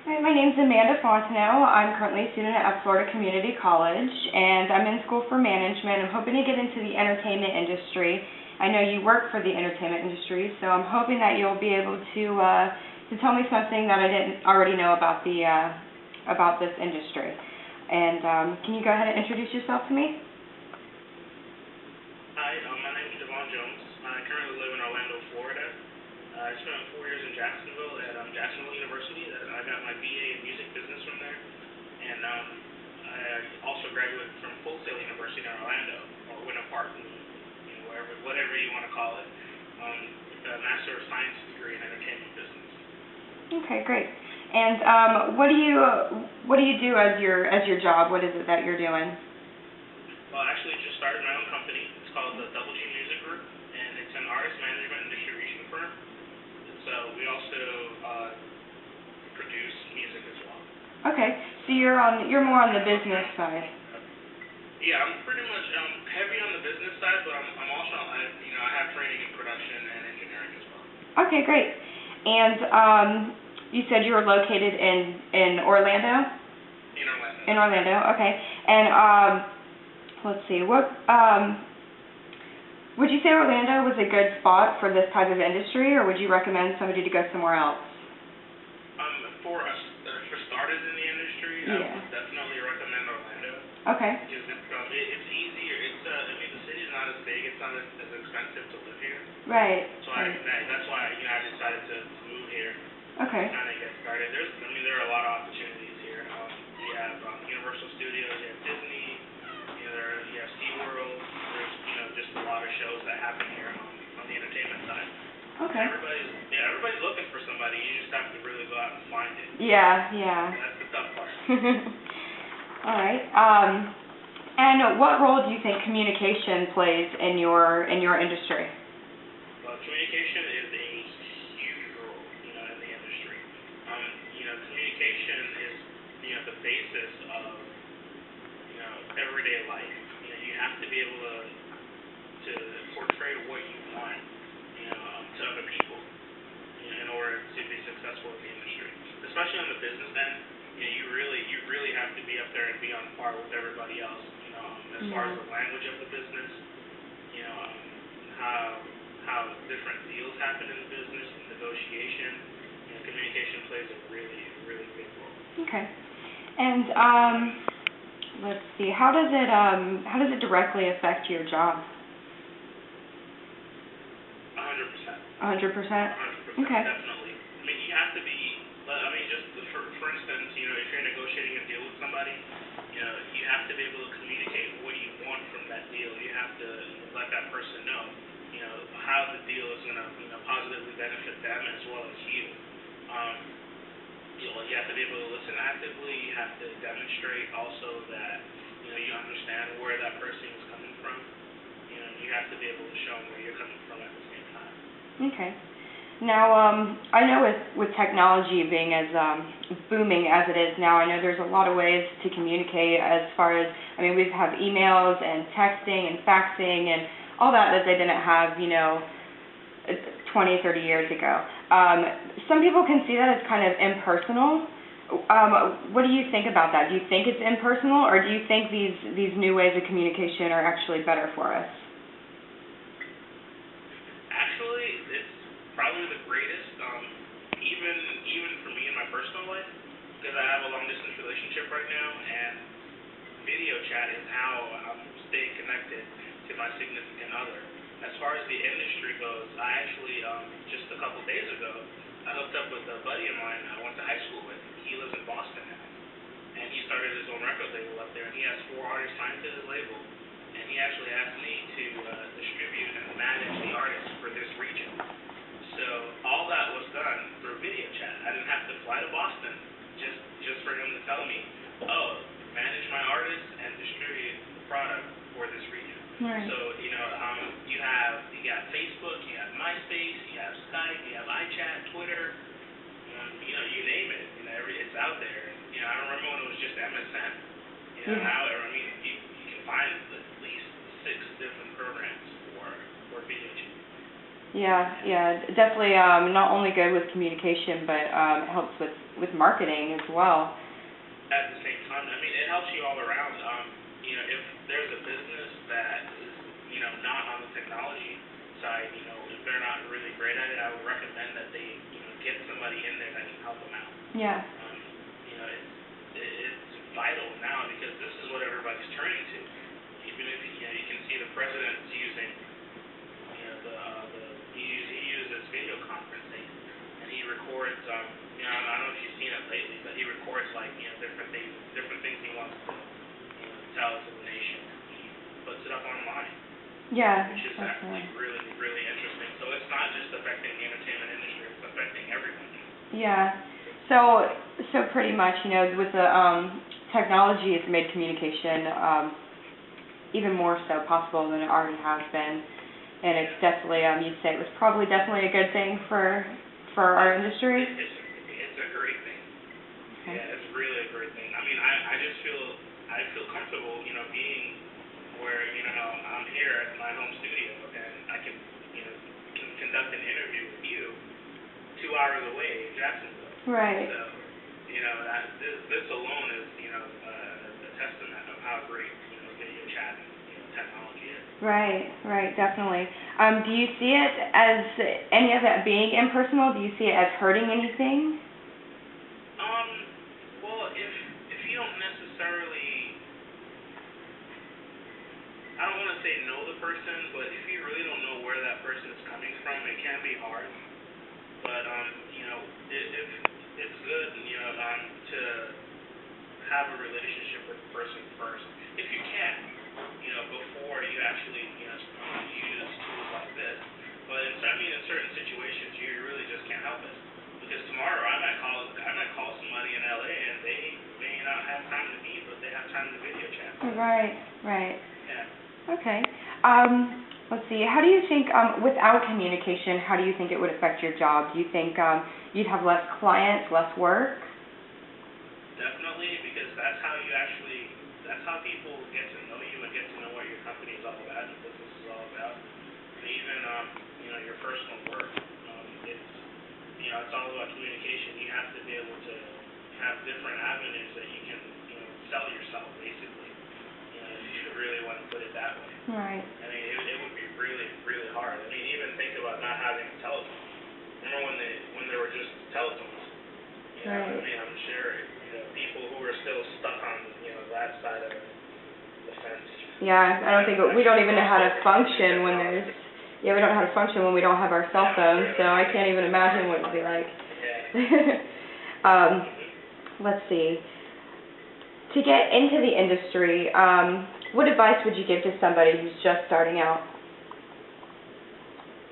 Hi, my name's Amanda Fontenot. I'm currently a student at Florida Community College, and I'm in school for management. I'm hoping to get into the entertainment industry. I know you work for the entertainment industry, so I'm hoping that you'll be able to tell me something that I didn't already know about about this industry. And can you go ahead and introduce yourself to me? Hi, my name is Javon Jones. I currently live in Orlando, Florida. I spent 4 years in Jacksonville at Jacksonville University. I got my BA in music business from there, and I also graduated from Full Sail University in Orlando, or Winter Park, whatever you want to call it, with a Master of Science degree in entertainment business. Okay, great. And what do you do as your job? What is it that you're doing? Well, I actually just started my own company. It's called the Double G Music Group, and it's an artist management and distribution firm. So we also produce music as well. Okay, so you're more on the business side. Yeah, I'm pretty much heavy on the business side, but I'm also I have training in production and engineering as well. Okay, great. And you said you were located in Orlando? In Orlando. In Orlando, okay. And let's see, would you say Orlando was a good spot for this type of industry, or would you recommend somebody to go somewhere else? For starters in the industry, I would definitely recommend Orlando. Okay. Because it's easier. The city's not as big. It's not as expensive to live here. Right. So that's why I decided to move here. Okay. Kind of get started. There are a lot of opportunities here. We have Universal Studios. You have Disney. You have SeaWorld. There's just a lot of shows that happen here on the entertainment side. Okay. Everybody's looking for somebody. You just have to really go out and find it. Yeah. That's the tough part. All right. And what role do you think communication plays in your industry? Well, communication is a huge role, in the industry. Communication is, the basis of, everyday life. You have to be able to portray what you want, to other people, in order to be successful in the industry. Especially on the business end, you really have to be up there and be on par with everybody else. As far as the language of the business, how different deals happen in the business, negotiation, communication plays a really, really big role. Okay. And let's see, how does it directly affect your job? 100%. 100%? 100%. Okay. Definitely. You have to be. Just for instance, if you're negotiating a deal with somebody, you have to be able to communicate what you want from that deal. You have to let that person know, how the deal is going to, positively benefit them as well as you. You have to be able to listen actively. You have to demonstrate also that, you understand where that person is coming from. You have to be able to show them where you're coming from at the same time. Okay. Now, I know with technology being as booming as it is now, I know there's a lot of ways to communicate as far as, we have emails and texting and faxing and all that they didn't have, 20, 30 years ago. Some people can see that as kind of impersonal. What do you think about that? Do you think it's impersonal, or do you think these new ways of communication are actually better for us? Actually, it's probably the greatest, even for me in my personal life, because I have a long-distance relationship right now, and video chat is how I'm staying connected to my significant other. As far as the industry goes, I actually, just a couple days ago, I hooked up with a buddy of mine I went to high school with. He lives in Boston now, and he started his own record label up there, and he has 4 artists signed to his label, and he actually asked me to distribute and manage the artists for this region. So all that was done through video chat. I didn't have to fly to Boston just for him to tell me, manage my artists and distribute the product for this region. Right. So, you got Facebook, you have MySpace, you have Skype, you have iChat, Twitter, you name it. It's out there. I remember when it was just MSN. Now, you can find at least 6 different programs for video chat. Yeah, definitely, not only good with communication, but, it helps with marketing as well. At the same time, I mean, it helps you all around. If there's a business that is, not on the technology side, if they're not really great at it, I would recommend that they, get somebody in there that can help them out. Yeah, It's vital now because this is what everybody's turning to. Even if, you can see the president's using, he uses video conferencing, and he records, I don't know if you've seen it lately, but he records like, different things he wants to, tell to the nation. He puts it up online, yeah, which is definitely. actually really, really interesting. So it's not just affecting the entertainment industry, it's affecting everyone. Yeah. So pretty much, with the technology, it's made communication even more so possible than it already has been, and it's definitely, you'd say it was probably definitely a good thing for our industry. It's a great thing. Okay. Yeah, it's really a great thing. I mean, I just feel comfortable, being where, I'm here at my home studio and I can, conduct an interview with you 2 hours away in Jacksonville. Right. So, that this alone is, a testament of how great, video chat and, technology is. Right, definitely. Do you see it as any of it being impersonal? Do you see it as hurting anything? Well, if you don't necessarily, I don't want to say know the person, but if you really don't know where that person is coming from, it can be hard. But if it's good, to have a relationship with the person first, if you can, before you actually, use tools like this. But in certain situations, you really just can't help it. Because tomorrow I might call somebody in LA and they may not have time to meet, but they have time to video chat. Right. Yeah. Okay. Let's see. How do you think, without communication, how do you think it would affect your job? Do you think you'd have less clients, less work? Definitely, because that's how people get to know you and get to know what your company is all about, your business is all about. And even, your personal work. It's all about communication. You have to be able to have different avenues that you can, sell yourself, basically. If you really want to put it that way. Right. I mean, it would be really, really hard. I mean, even think about not having a telephone. Remember when there were just telephones? Right. I mean, I'm sure, people who are still stuck on, that side of the fence. Yeah, I don't think we don't even know how to function when there's. Yeah, we don't know how to function when we don't have our cell phones, so I can't even imagine what it would be like. Yeah. Let's see. To get into the industry, what advice would you give to somebody who's just starting out?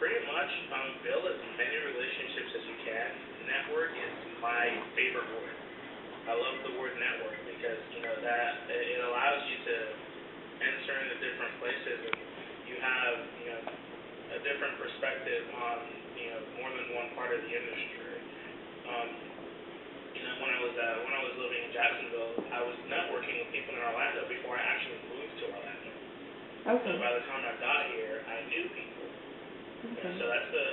Pretty much, build as many relationships as you can. Network is my favorite word. I love the word network because, that it allows you to enter into different places and you have, a different perspective on, more than one part of the industry. When I was living in Jacksonville, I was networking with people in Orlando before I actually moved to Orlando. Okay. So by the time I got here, I knew people. Okay. So that's the,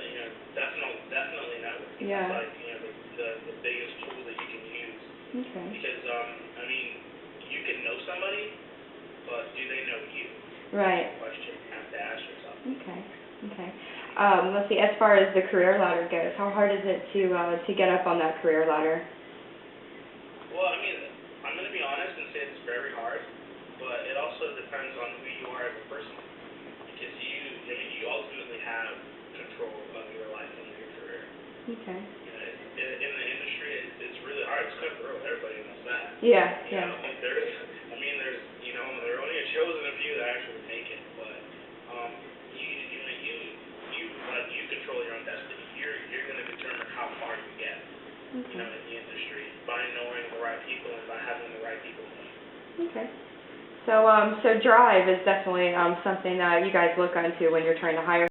definitely networking. Yeah. That's like, the biggest tool that you can use. Okay. Because, you can know somebody, but do they know you? Right. That's the question you have to ask yourself. Okay. Let's see. As far as the career ladder goes, how hard is it to get up on that career ladder? Well, I'm going to be honest and say it's very hard, but it also depends on who you are as a person. Because you ultimately have control of your life and your career. Okay. In the industry, it's really hard. It's cutthroat. Everybody knows that. Yeah. There are only a chosen few that actually make it, but you control your own destiny. You're going to determine how far you get. Okay. In the industry by knowing the right people and by having the right people know you. Okay. So drive is definitely something that you guys look into when you're trying to hire